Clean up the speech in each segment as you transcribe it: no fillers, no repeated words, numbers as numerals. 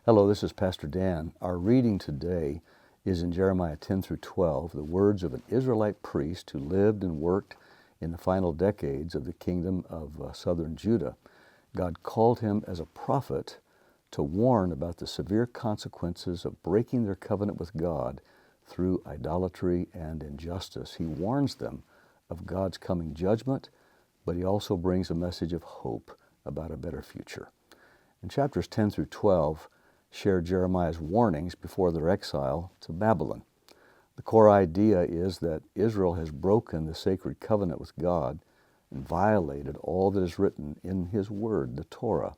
Hello, this is Pastor Dan. Our reading today is in Jeremiah 10 through 12, the words of an Israelite priest who lived and worked in the final decades of the kingdom of southern Judah. God called him as a prophet to warn about the severe consequences of breaking their covenant with God through idolatry and injustice. He warns them of God's coming judgment, but he also brings a message of hope about a better future. In chapters 10 through 12, share Jeremiah's warnings before their exile to Babylon. The core idea is that Israel has broken the sacred covenant with God and violated all that is written in His Word, the Torah.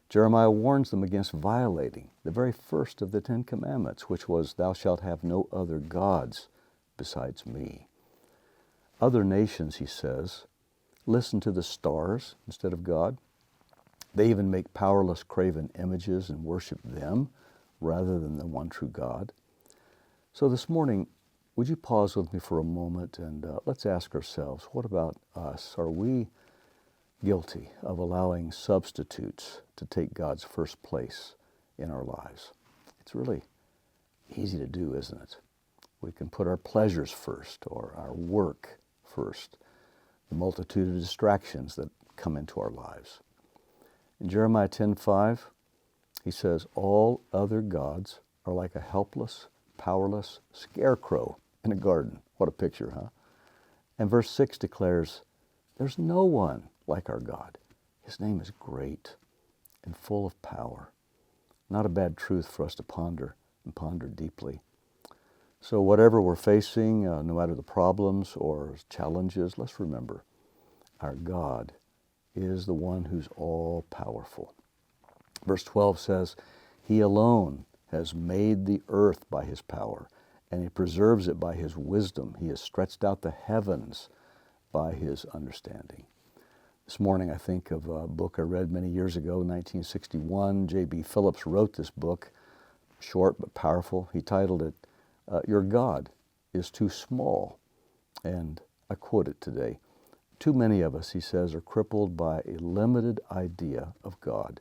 Jeremiah warns them against violating the very first of the Ten Commandments, which was, "Thou shalt have no other gods besides me." Other nations, he says, listen to the stars instead of God. They even make powerless, graven images and worship them rather than the one true God. So this morning, would you pause with me for a moment and let's ask ourselves, what about us? Are we guilty of allowing substitutes to take God's first place in our lives? It's really easy to do, isn't it? We can put our pleasures first or our work first, the multitude of distractions that come into our lives. In Jeremiah 10:5, he says, "All other gods are like a helpless, powerless scarecrow in a garden." What a picture, huh? And verse 6 declares, "There's no one like our God. His name is great and full of power." Not a bad truth for us to ponder and ponder deeply. So whatever we're facing, no matter the problems or challenges, let's remember our God is the one who's all-powerful. Verse 12 says, "He alone has made the earth by His power, and He preserves it by His wisdom. He has stretched out the heavens by His understanding." This morning I think of a book I read many years ago, 1961. J.B. Phillips wrote this book, short but powerful. He titled it, "Your God is Too Small." And I quote it today. "Too many of us," he says, "are crippled by a limited idea of God.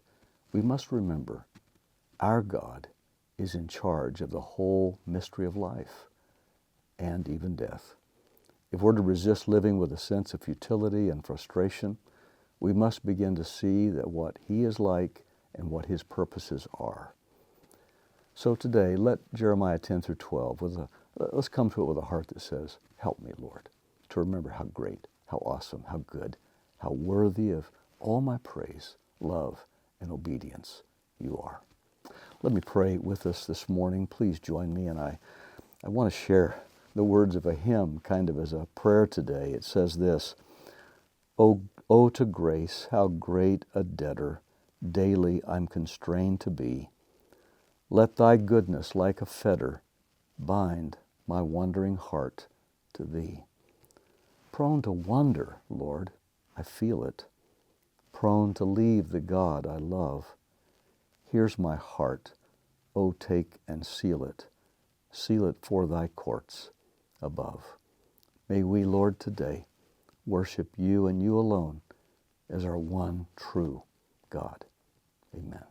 We must remember our God is in charge of the whole mystery of life and even death. If we're to resist living with a sense of futility and frustration, we must begin to see that what He is like and what His purposes are." So today, let Jeremiah 10 through 12, let's come to it with a heart that says, "Help me, Lord, to remember how great, how awesome, how good, how worthy of all my praise, love, and obedience You are." Let me pray with us this morning. Please join me, and I want to share the words of a hymn kind of as a prayer today. It says this, "Oh, to grace, how great a debtor daily I'm constrained to be. Let Thy goodness like a fetter bind my wandering heart to Thee." Prone to wander, Lord, I feel it. Prone to leave the God I love. Here's my heart, oh, take and seal it. Seal it for Thy courts above. May we, Lord, today worship You and You alone as our one true God. Amen.